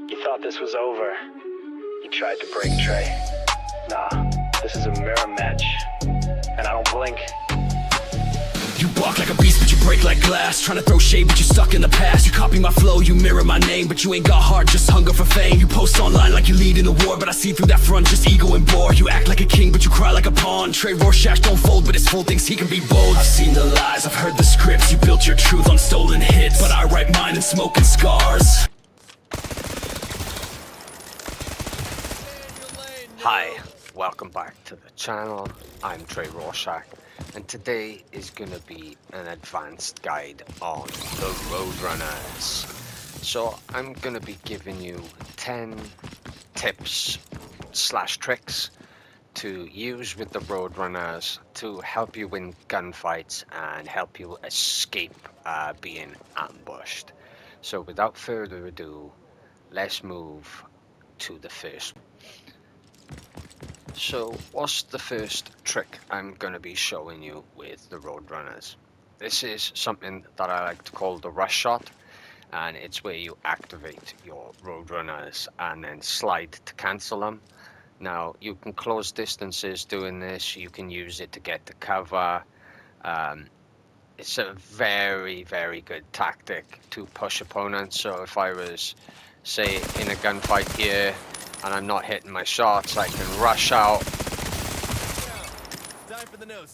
You thought this was over. You tried to break Trey. Nah, this is a mirror match. And I don't blink. You walk like a beast, but you break like glass. Trying to throw shade, but you're stuck in the past. You copy my flow, you mirror my name, but you ain't got heart, just hunger for fame. You post online like you lead in the war, but I see through that front, just ego and bore. You act like a king, but you cry like a pawn. Trey Rorschach don't fold, but his full thinks he can be bold. I've seen the lies, I've heard the scripts. You built your truth on stolen hits, but I write mine in smoke and scars. Hi, welcome back to the channel. I'm Trey Rorschach, and today is going to be an advanced guide on the Roadrunners. So I'm going to be giving you 10 tips / tricks to use with the Roadrunners to help you win gunfights and help you escape being ambushed. So without further ado, let's move to the first. So what's the first trick I'm going to be showing you with the Roadrunners? This is something that I like to call the rush shot, and it's where you activate your Roadrunners and then slide to cancel them. Now you can close distances doing this, you can use it to get to cover. It's a very good tactic to push opponents. So if I was, say, in a gunfight here and I'm not hitting my shots, I can rush out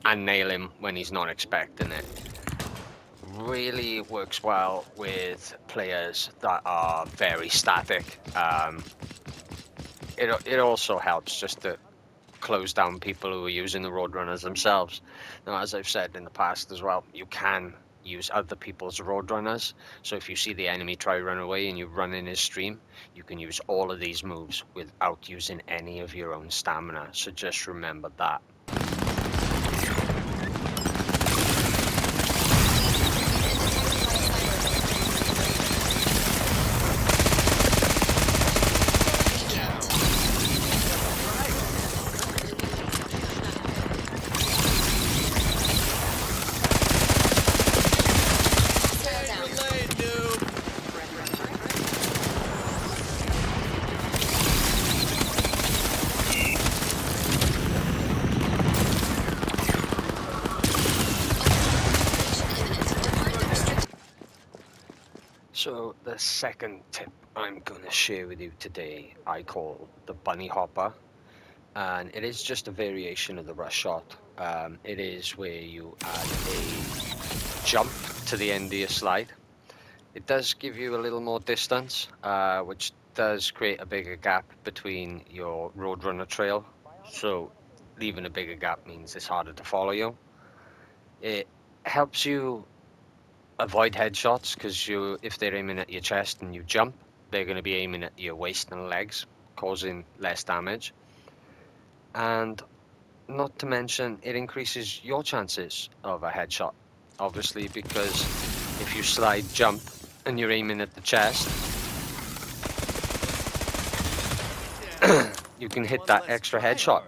and nail him when he's not expecting it. Really works well with players that are very static. It also helps just to close down people who are using the Roadrunners themselves. Now, as I've said in the past as well, you can use other people's Roadrunners. So if you see the enemy try run away and you run in his stream, you can use all of these moves without using any of your own stamina. So just remember that. So the second tip I'm going to share with you today, I call the bunny hopper, and it is just a variation of the rush shot. It is where you add a jump to the end of your slide. It does give you a little more distance, which does create a bigger gap between your Roadrunner trail. So leaving a bigger gap means it's harder to follow you. It helps you avoid headshots, because if they're aiming at your chest and you jump, they're going to be aiming at your waist and legs, causing less damage. And not to mention, it increases your chances of a headshot, obviously, because if you slide jump and you're aiming at the chest, you can hit that extra headshot.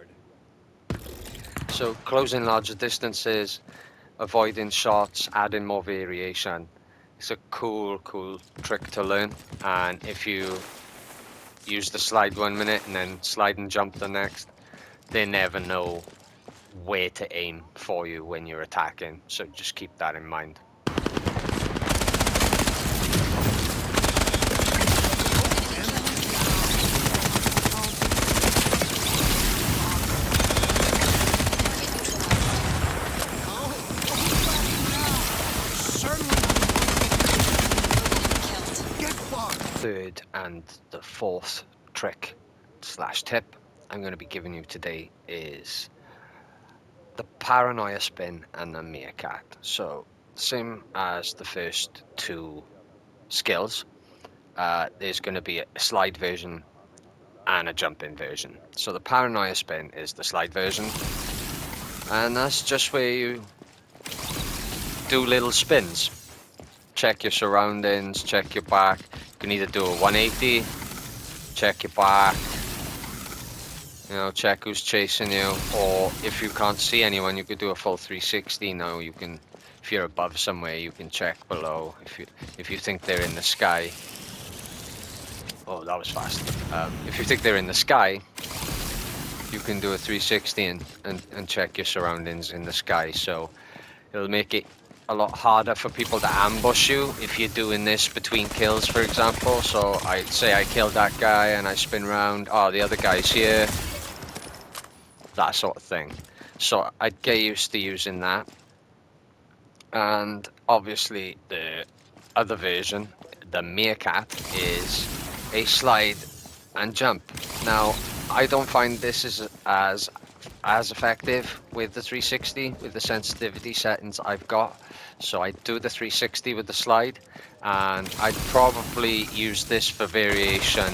So closing larger distances, avoiding shots, adding more variation. It's a cool trick to learn. And if you use the slide 1 minute and then slide and jump the next, they never know where to aim for you when you're attacking. So just keep that in mind. Third and the fourth trick / tip I'm going to be giving you today is the paranoia spin and the meerkat. So same as the first two skills, there's going to be a slide version and a jumping version. So the paranoia spin is the slide version, and that's just where you do little spins. Check your surroundings, check your back. You can either do a 180, check your back, check who's chasing you, or if you can't see anyone, you could do a full 360. Now you can, if you're above somewhere, you can check below if you think they're in the sky. Oh, that was fast. If you think they're in the sky, you can do a 360 and check your surroundings in the sky. So it'll make it a lot harder for people to ambush you if you're doing this between kills, for example. So I say I killed that guy and I spin around. Oh, the other guy's here. That sort of thing. So I'd get used to using that. And obviously the other version, the meerkat, is a slide and jump. Now, I don't find this is as effective with the 360 with the sensitivity settings I've got. So I do the 360 with the slide, and I'd probably use this for variation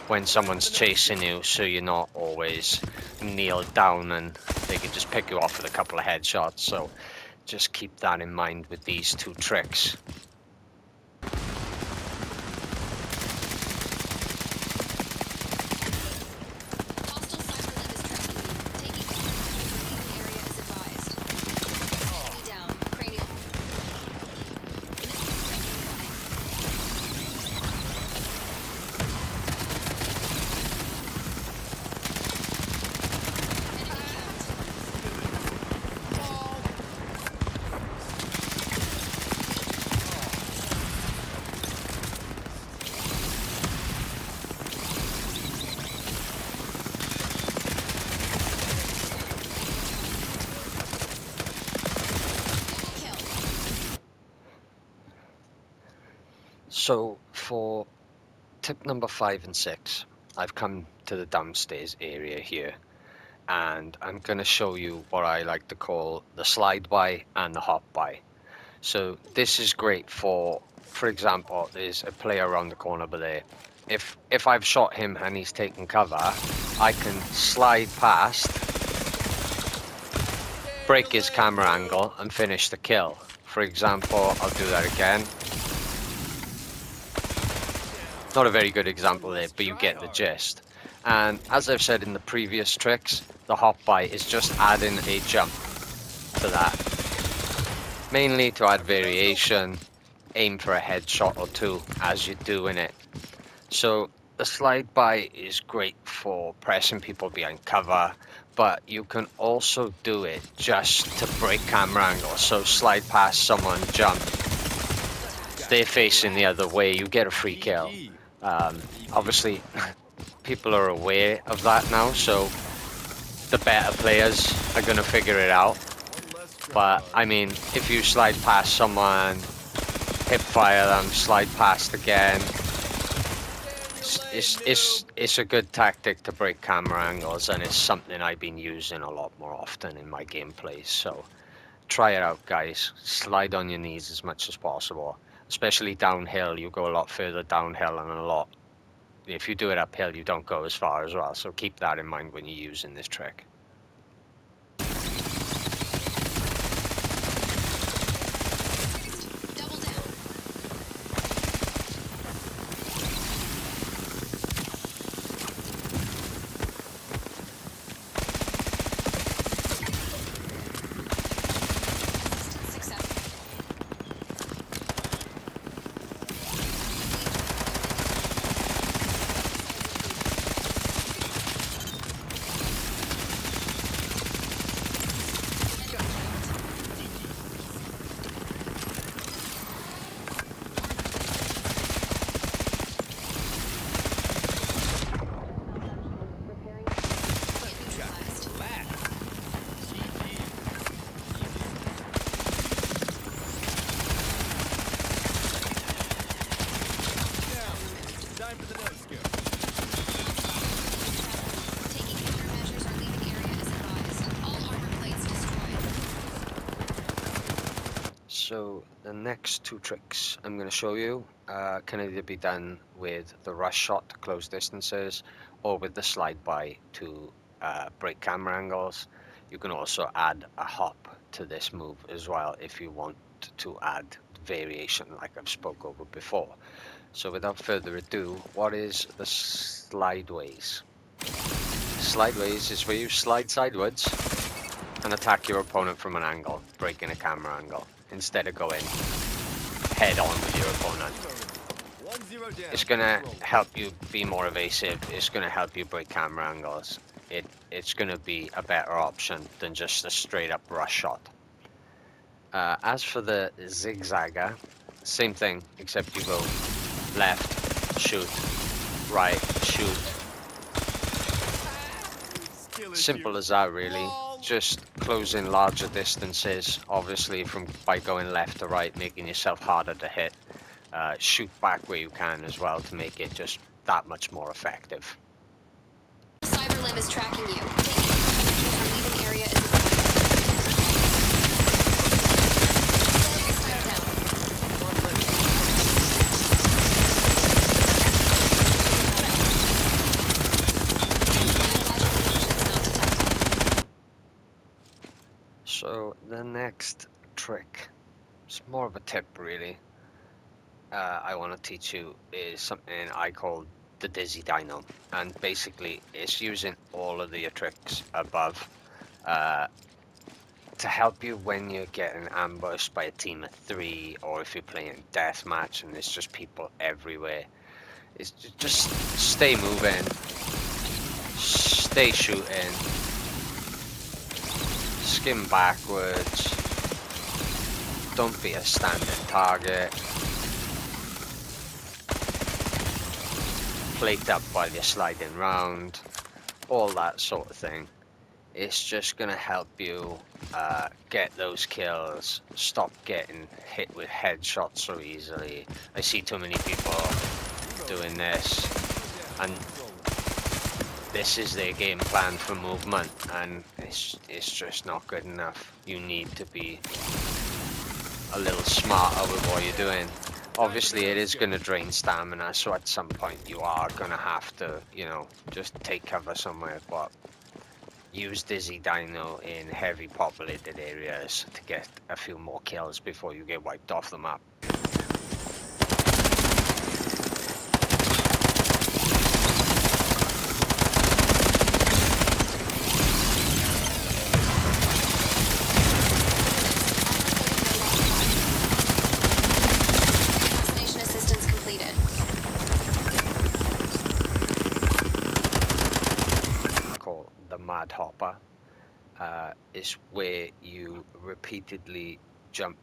when someone's chasing you, so you're not always kneeled down and they can just pick you off with a couple of headshots. So just keep that in mind with these two tricks. So for tip number 5 and 6, I've come to the downstairs area here, and I'm going to show you what I like to call the slide by and the hop by. So this is great for example, there's a player around the corner over there. If I've shot him and he's taken cover, I can slide past, break his camera angle and finish the kill. For example, I'll do that again. Not a very good example there, but you get the gist. And as I've said in the previous tricks, the hop by is just adding a jump to that. Mainly to add variation, aim for a headshot or two as you're doing it. So the slide by is great for pressing people behind cover, but you can also do it just to break camera angles. So slide past someone, jump. They're facing the other way, you get a free kill. Obviously, people are aware of that now, so the better players are going to figure it out. But, I mean, if you slide past someone, hip fire them, slide past again, it's a good tactic to break camera angles, and it's something I've been using a lot more often in my gameplays. So try it out, guys. Slide on your knees as much as possible. Especially downhill, you go a lot further downhill, and if you do it uphill, you don't go as far as well. So keep that in mind when you're using this trick. So the next two tricks I'm going to show you can either be done with the rush shot to close distances or with the slide by to break camera angles. You can also add a hop to this move as well if you want to add variation like I've spoke over before. So without further ado, what is the slideways? Slideways is where you slide sideways and attack your opponent from an angle, breaking a camera angle, instead of going head on with your opponent. It's gonna help you be more evasive. It's gonna help you break camera angles. It's gonna be a better option than just a straight up rush shot. As for the zigzagger, same thing, except you go left, shoot, right, shoot. Simple as that, really. Just closing larger distances, obviously by going left to right, making yourself harder to hit. Shoot back where you can as well to make it just that much more effective. Cyberlimb is tracking you. Leaving area is So the next trick, it's more of a tip really, I want to teach you is something I call the Dizzy Dino, and basically it's using all of the tricks above to help you when you're getting ambushed by a team of 3, or if you're playing deathmatch and there's just people everywhere. It's just stay moving, stay shooting, skim backwards, don't be a standing target, plate up while you're sliding round, all that sort of thing. It's just going to help you get those kills, stop getting hit with headshots so easily. I see too many people doing this, and this is their game plan for movement, and it's just not good enough. You need to be a little smarter with what you're doing. Obviously it is going to drain stamina, so at some point you are going to have to, you know, just take cover somewhere, but use Dizzy Dino in heavy populated areas to get a few more kills before you get wiped off the map. Mad Hopper is where you repeatedly jump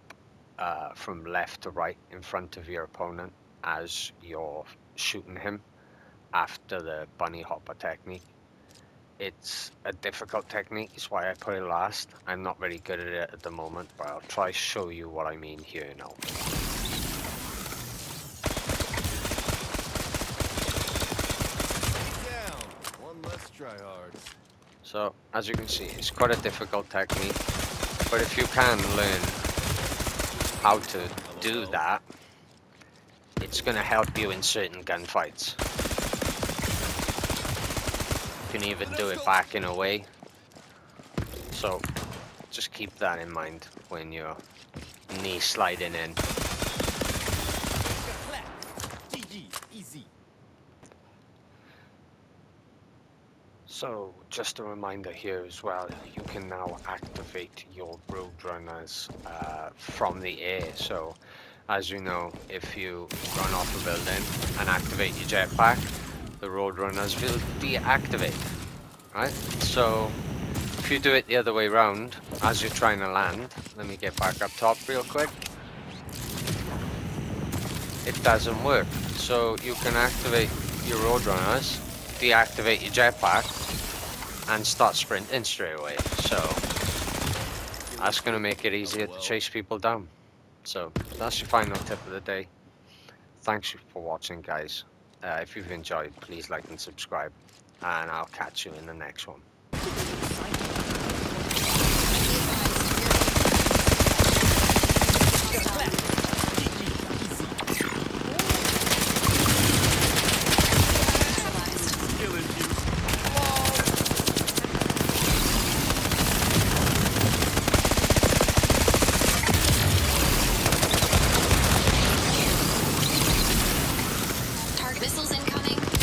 from left to right in front of your opponent as you're shooting him after the bunny hopper technique. It's a difficult technique, it's why I put it last. I'm not very good at it at the moment, but I'll try to show you what I mean here now. One less tryhards. So, as you can see, it's quite a difficult technique, but if you can learn how to do that, it's going to help you in certain gunfights. You can even do it back in a way, so just keep that in mind when you're knee sliding in. So, just a reminder here as well, you can now activate your roadrunners from the air. So, as you know, if you run off a building and activate your jetpack, the roadrunners will deactivate, right? So, if you do it the other way around, as you're trying to land, let me get back up top real quick, it doesn't work. So, you can activate your roadrunners, deactivate your jetpack, and start sprinting straight away. So that's going to make it easier to chase people down. So that's your final tip of the day. Thanks for watching, guys. If you've enjoyed, please like and subscribe, and I'll catch you in the next one. missiles incoming.